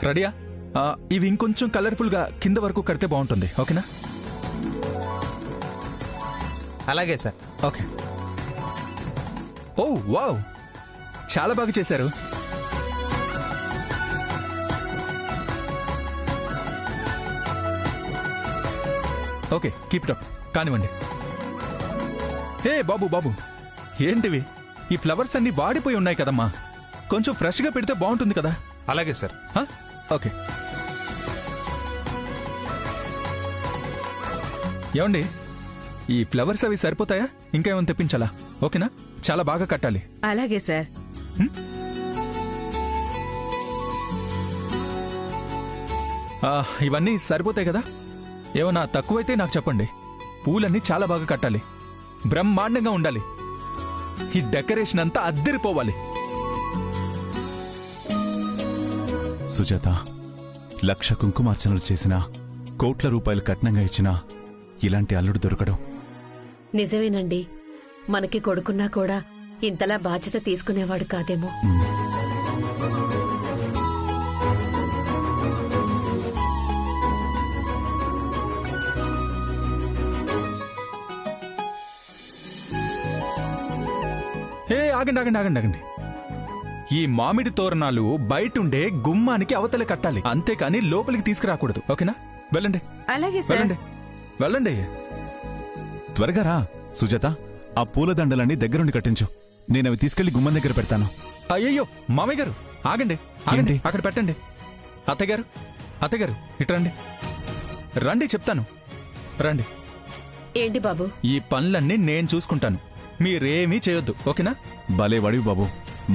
రెడీయా? ఇవి ఇంకొంచెం కలర్ఫుల్గా కింద వరకు కడితే బాగుంటుంది. ఓకేనా? అలాగే సార్. ఓకే. ఓ వావ్, చాలా బాగా చేశారు. Okay, keep it up. కానివ్వండి. హే బాబు బాబు, ఏంటివి? ఈ ఫ్లవర్స్ అన్ని వాడిపోయి ఉన్నాయి కదమ్మా, కొంచెం ఫ్రెష్గా పెడితే బాగుంటుంది కదా. అలాగే సార్. ఓకే. ఏమండి, ఈ ఫ్లవర్స్ అవి సరిపోతాయా? ఇంకా ఏమైనా తెప్పించాలా? ఓకేనా? చాలా బాగా కట్టాలి. అలాగే సార్. ఇవన్నీ సరిపోతాయి కదా? ఏమన్నా తక్కువైతే నాకు చెప్పండి. పూలన్నీ చాలా బాగా కట్టాలి, బ్రహ్మాండంగా ఉండాలి. ఈ డెకరేషన్ అంతా అద్దరిపోవాలి. సుజాత, 1,00,000 కుంకుమార్చనలు చేసినా, కోట్ల రూపాయలు కట్నంగా ఇచ్చినా ఇలాంటి అల్లుడు దొరకడం. నిజమేనండి, మనకి కొడుకున్నా కూడా ఇంతలా బాధ్యత తీసుకునేవాడు కాదేమో. ఆగండి ఆగండి ఆగండి ఆగండి. ఈ మామిడి తోరణాలు బయటుండే గుమ్మానికి అవతల కట్టాలి, అంతేకాని లోపలికి తీసుకురాకూడదు. ఓకేనా? వెళ్ళండి. అలాగే సార్. వెళ్ళండి వెళ్ళండి. త్వరగా రా సుజాత, ఆ పూలదండలన్నీ దగ్గరుండి కట్టించు. నేనవి తీసుకెళ్లి గుమ్మం దగ్గర పెడతాను. అయ్యయ్యో మామయ్య గారు, ఆగండి ఆగండి, అక్కడ పెట్టండి. అత్తగారు అత్తగారు, ఇట్రండి. రండి, చెప్తాను. రండి. ఏంటి బాబు? ఈ పనులన్నీ నేను చూసుకుంటాను, మీరేమీ చేయొద్దు. ఓకేనా? భలే వడివి బాబు,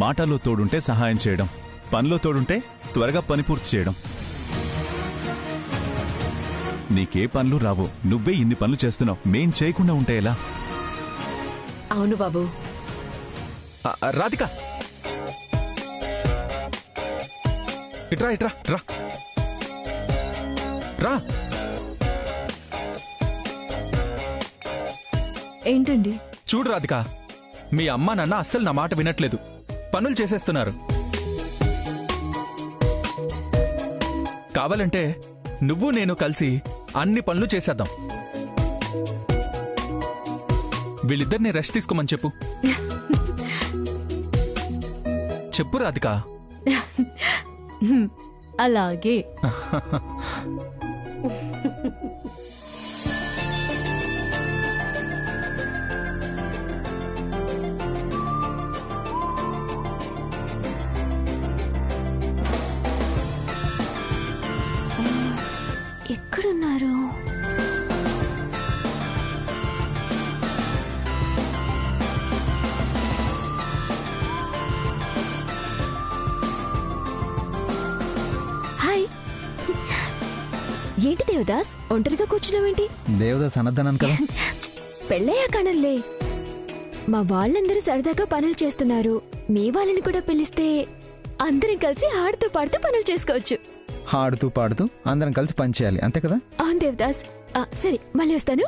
మాటల్లో తోడుంటే సహాయం చేయడం, పనిలో తోడుంటే త్వరగా పని పూర్తి చేయడం. నీకే పనులు రావు, నువ్వే ఇన్ని పనులు చేస్తున్నావు. మేం చేయకుండా ఉంటే ఎలా? అవును బాబు. రాధిక, ఇట్రా ఇట్రా రా రా. ఏంటండి? చూడు రాధిక, మీ అమ్మా నాన్న అస్సలు నా మాట వినట్లేదు, పనులు చేసేస్తున్నారు. కావాలంటే నువ్వు నేను కలిసి అన్ని పనులు చేసేద్దాం. వీళ్ళిద్దరిని రెస్ట్ తీసుకోమని చెప్పు. చెప్పు రాధిక. అలాగే. ఎక్కడున్నారు? హాయ్. ఏంటి దేవదాస్, ఒంటరిగా కూర్చున్నావేంటి? దేవదాస్ అనద్దన్నాను కదా. పెళ్ళయ్యా కణంలే. మా వాళ్ళందరూ సరదాగా పనులు చేస్తున్నారు, మీ వాళ్ళని కూడా పిలిస్తే అందరం కలిసి ఆడుతూ పాడుతూ పనులు చేసుకోవచ్చు. ఆడుతూ పాడుతూ అందరం కలిసి పని చేయాలి, అంతే కదా? అవును దేవదాస్. సరే, మళ్ళీ వస్తాను.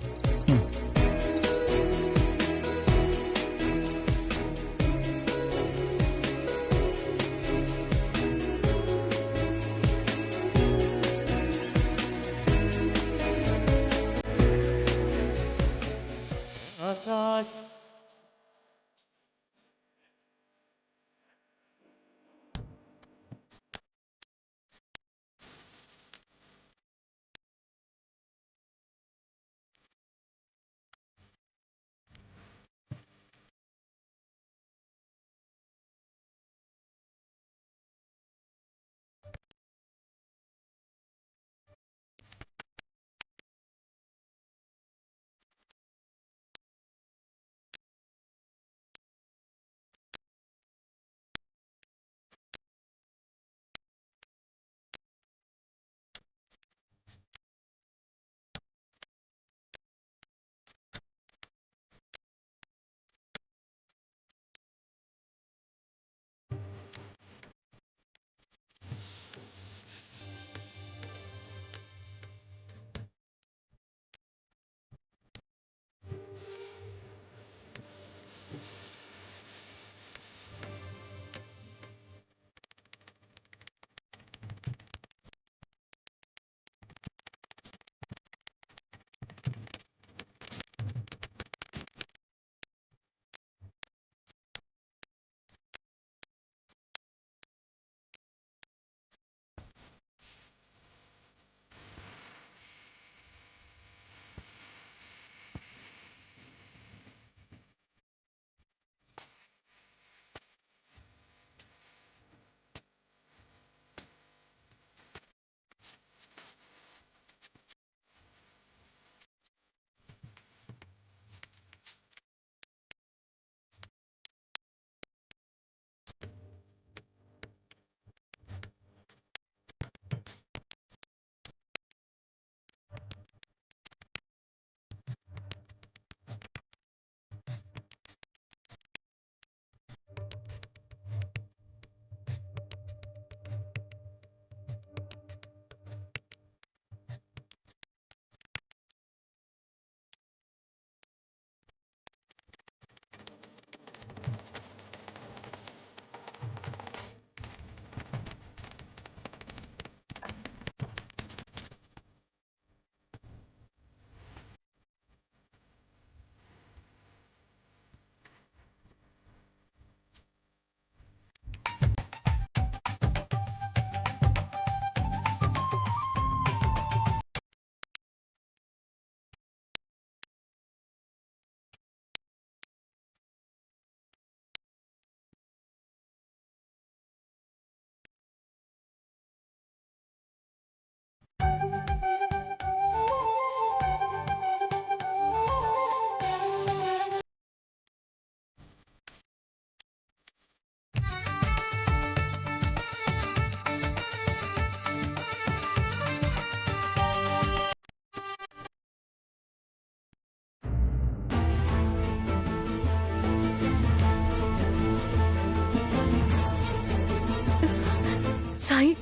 సాయి,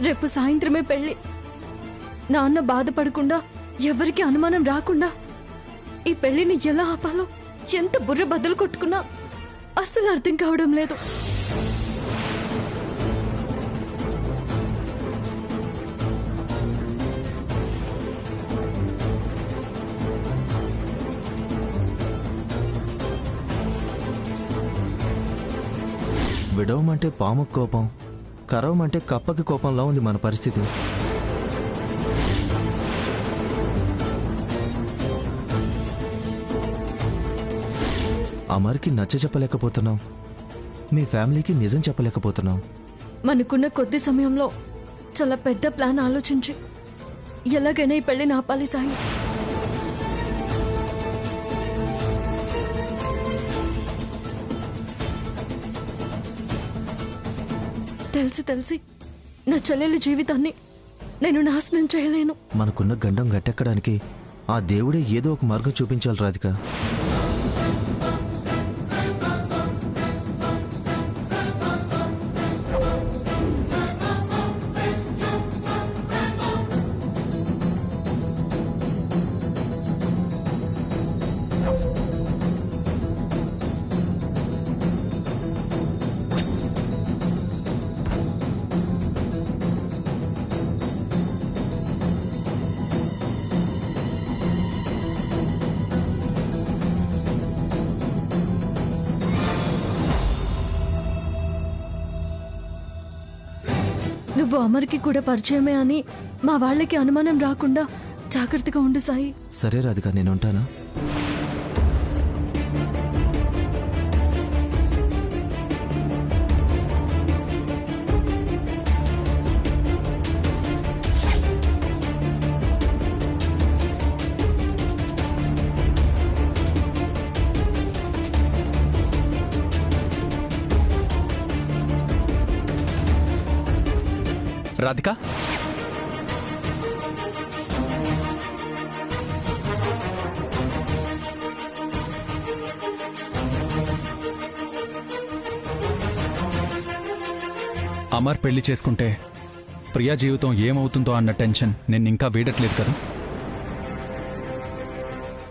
రేపు సాయంత్రమే పెళ్లి. నాన్న బాధపడకుండా, ఎవరికి అనుమానం రాకుండా ఈ పెళ్లిని ఎలా ఆపాలో ఎంత బుర్ర బద్దలు కొట్టుకున్నా అస్సలు అర్థం కావడం లేదు. విడవమంటే పాముకు కోపం, కరవమంటే కప్పకి కోపంలా ఉంది మన పరిస్థితి. అమర్కి నచ్చ చెప్పలేకపోతున్నాం, మీ ఫ్యామిలీకి నిజం చెప్పలేకపోతున్నాం. మనకున్న కొద్ది సమయంలో చాలా పెద్ద ప్లాన్ ఆలోచించి ఎలాగైనా ఈ పెళ్లిని ఆపాలి సాయి. తెలిసి నా చెల్లెలి జీవితాన్ని నేను నాశనం చేయలేను. మనకున్న గండం గట్టెక్కడానికి ఆ దేవుడే ఏదో ఒక మార్గం చూపించాలి రాధిక. నువ్వు అమర్కి కూడా పరిచయమే అని మా వాళ్ళకి అనుమానం రాకుండా జాగ్రత్తగా ఉండు సాయి. సరే రాధిక, నేను ఉంటాను. రాధిక, అమర్ పెళ్లి చేసుకుంటే ప్రియా జీవితం ఏమవుతుందో అన్న టెన్షన్ నిన్నింకా వీడట్లేదు కదా.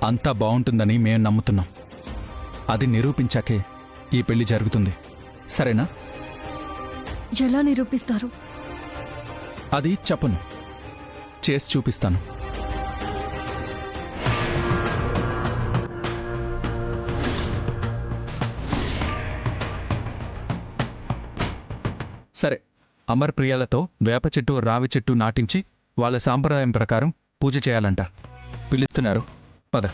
అంతా బాగుంటుందని మేం నమ్ముతున్నాం. అది నిరూపించాకే ఈ పెళ్లి జరుగుతుంది. సరేనా? ఎలా నిరూపిస్తారు? అది చెప్పను, చేసి చూపిస్తాను. సరే, అమర్ ప్రియాలతో వేప చెట్టు రావి చెట్టు నాటించి వాళ్ళ సాంప్రదాయం ప్రకారం పూజ చేయాలంట. పిలుస్తున్నారు, పద.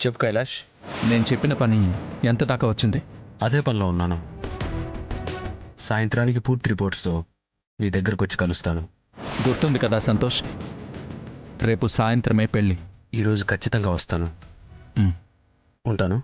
చెప్పు కైలాష్. నేను చెప్పిన పని ఎంత దాకా వచ్చింది? అదే పనిలో ఉన్నాను. సాయంత్రానికి పూర్తి రిపోర్ట్స్తో మీ దగ్గరకు వచ్చి కలుస్తాను. గుర్తుంది కదా సంతోష్, రేపు సాయంత్రమే పెళ్ళి. ఈరోజు ఖచ్చితంగా వస్తాను. ఉంటాను.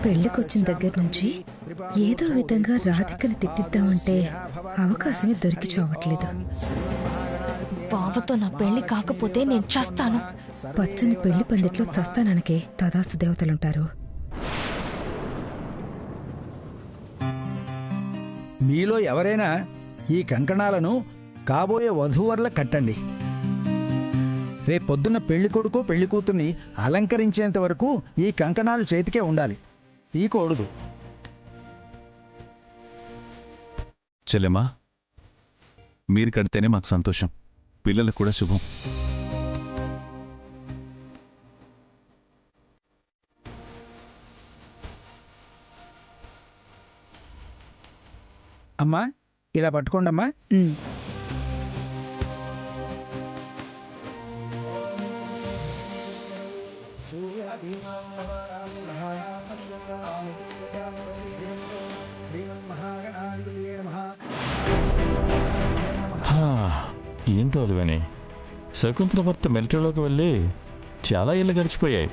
పెళ్లికొచ్చిన దగ్గర నుంచి ఏదో విధంగా రాధికని తిట్టిద్దామంటే అవకాశమే దొరికి చావట్లేదు. బావతో నా పెళ్లి కాకపోతే నేను చస్తాను. పచ్చని పెళ్లి పందిట్లో చస్తాననకే తదాస్తు దేవతలుంటారు. మీలో ఎవరైనా ఈ కంకణాలను కాబోయే వధూవరుల కట్టండి. రేపొద్దున్న పెళ్లి కొడుకు పెళ్లి కూతుర్ని అలంకరించేంత వరకు ఈ కంకణాలు చేతికే ఉండాలి, తీయకూడదు. చెల్లెమ్మా, మీరు కడితేనే మాకు సంతోషం, పిల్లలకు కూడా శుభం. అమ్మా ఇలా పట్టుకోండమ్మా. ఏంటో అదివని శకుంతల భర్త మిలిటరీలోకి వెళ్ళి చాలా ఏళ్ళు గడిచిపోయాయి.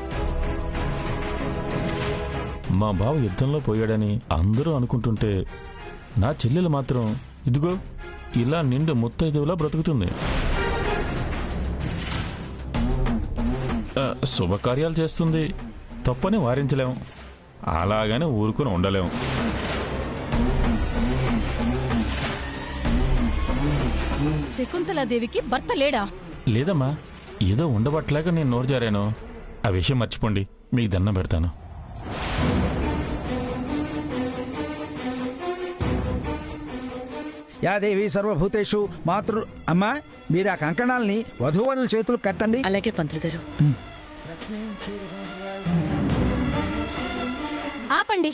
మా బావ యుద్ధంలో పోయాడని అందరూ అనుకుంటుంటే నా చెల్లెలు మాత్రం ఇదిగో ఇలా నిండు ముత్తైదువులా బ్రతుకుతుంది. శుభకార్యాలు చేస్తుంది, తప్పని వారించలేం, అలాగని ఊరుకుని ఉండలేం. శకుంతలాదేవికి భర్త లేడా? లేదమ్మా, ఏదో ఉండబట్టలేక నేను నోరు జారాను. ఆ విషయం మర్చిపోండి, మీకు దండం పెడతాను. యాదేవి సర్వభూతేషు మాతృ. అమ్మా, మీరు ఆ కంకణాలని వధూవరుల చేతులు కట్టండి. అలాగే పంతులు గారు. ఆపండి.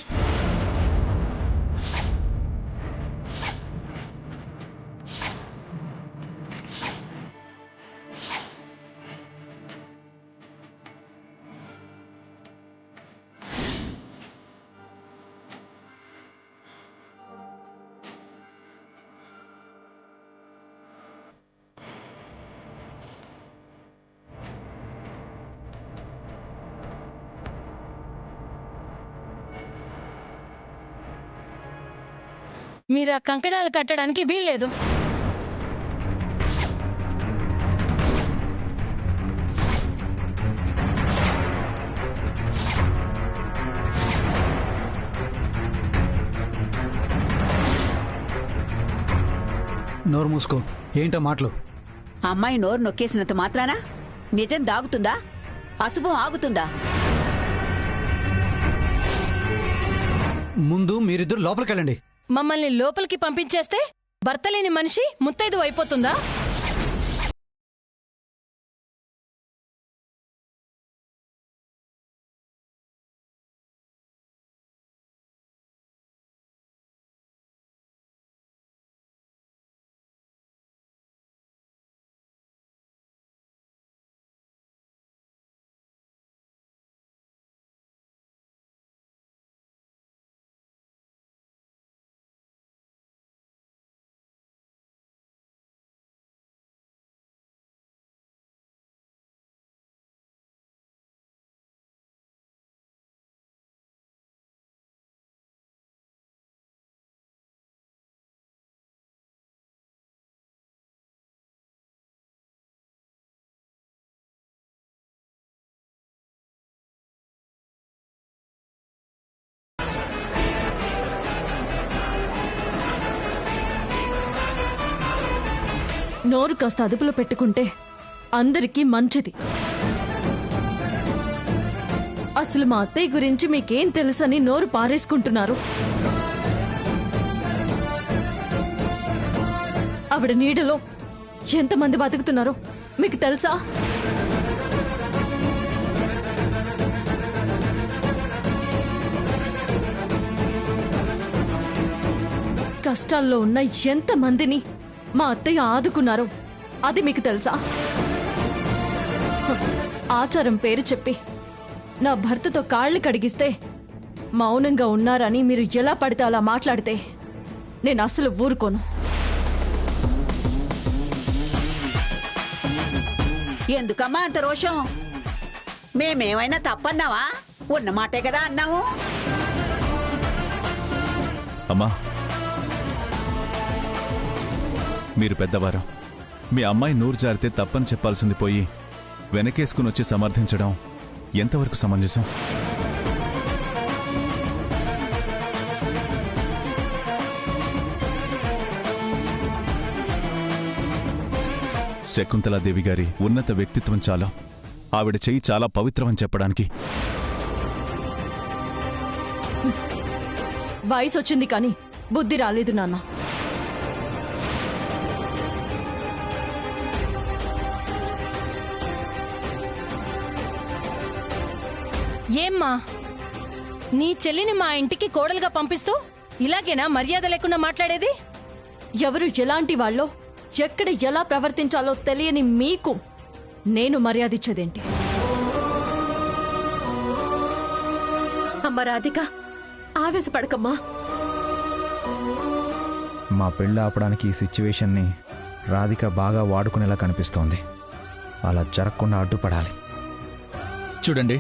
మీరు ఆ కంకణాలు కట్టడానికి వీల్లేదు. నోరు మూసుకో. ఏంటో మాటలు? అమ్మాయి నోరు నొక్కేసినంత మాత్రాన నిజం దాగుతుందా? అశుభం ఆగుతుందా? ముందు మీరిద్దరు లోపలికెళ్ళండి. మమ్మల్ని లోపలికి పంపించేస్తే భర్త లేని మనిషి ముత్తైదు అయిపోతుందా? నోరు కాస్త అదుపులో పెట్టుకుంటే అందరికీ మంచిది. అసలు మా అత్తయ్య గురించి మీకేం తెలుసని నోరు పారేసుకుంటున్నారు. ఆవిడ నీడలో ఎంతమంది బతుకుతున్నారో మీకు తెలుసా? కష్టాల్లో ఉన్న ఎంతమందిని మా అత్తయ్య ఆదుకున్నారో అది మీకు తెలుసా? ఆచారం పేరు చెప్పి నా భర్తతో కాళ్ళు కడిగిస్తే మౌనంగా ఉన్నారని మీరు ఎలా పడితే అలా మాట్లాడితే నేను అసలు ఊరుకోను. ఎందుకమ్మా అంత రోషం? మేమేమైనా తప్పన్నావా? ఉన్న మాటే కదా అన్నాము. అమ్మా, మీరు పెద్దవారు. మీ అమ్మాయి నూరు జారితే తప్పని చెప్పాల్సింది పోయి వెనకేసుకుని వచ్చి సమర్థించడం ఎంతవరకు సమంజసం? శకుంతలాదేవి గారి ఉన్నత వ్యక్తిత్వం చాలా, ఆవిడ చెయ్యి చాలా పవిత్రమని చెప్పడానికి. వయసు వచ్చింది కానీ బుద్ధి రాలేదు నాన్న. ఏమ్మా, నీ చెల్లిని మా ఇంటికి కోడలుగా పంపిస్తూ ఇలాగేనా మర్యాద లేకుండా మాట్లాడేది? ఎవరు ఎలాంటి వాళ్ళో ఎక్కడ ఎలా ప్రవర్తించాలో తెలియని మీకు నేను మర్యాద ఇచ్చేదేంటి? అమ్మ రాధిక, ఆవేశపడకమ్మా. మా పెళ్ళి ఆపడానికి ఈ సిచ్యువేషన్ని రాధిక బాగా వాడుకునేలా కనిపిస్తోంది. అలా జరగకుండా అడ్డుపడాలి. చూడండి,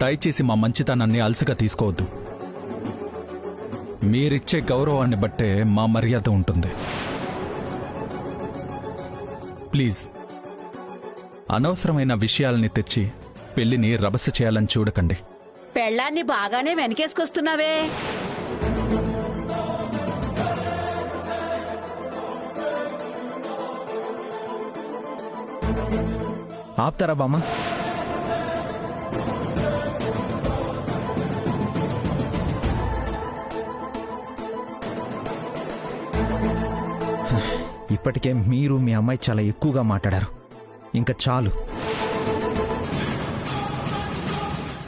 దయచేసి మా మంచితనాన్ని అలసుగా తీసుకోవద్దు. మీరిచ్చే గౌరవాన్ని బట్టే మా మర్యాద ఉంటుంది. ప్లీజ్, అనవసరమైన విషయాల్ని తెచ్చి పెళ్లిని రభస చేయాలని చూడకండి. పెళ్ళాన్ని బాగానే వెనకేసుకొస్తున్నావే. ఆపుతారా బామ్మ? ఇప్పటికే మీరు మీ అమ్మాయి చాలా ఎక్కువగా మాట్లాడారు. ఇంకా చాలు.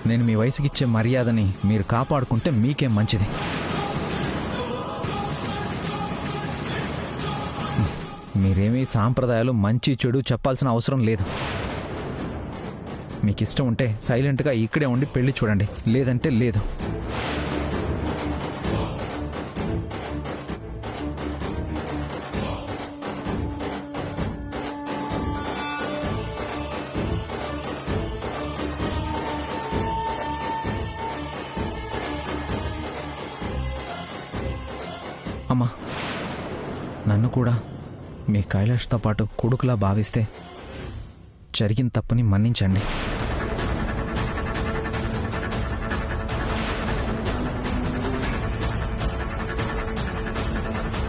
నేను మీ వయసుకిచ్చే మర్యాదని మీరు కాపాడుకుంటే మీకేం మంచిది. మీరేమీ సాంప్రదాయాలు మంచి చెడు చెప్పాల్సిన అవసరం లేదు. మీకు ఇష్టం ఉంటే సైలెంట్గా ఇక్కడే ఉండి పెళ్లి చూడండి, లేదంటే లేదు. అమ్మా, నన్ను కూడా మీ కైలాష్తో పాటు కొడుకులా భావిస్తే జరిగిన తప్పుని మన్నించండి.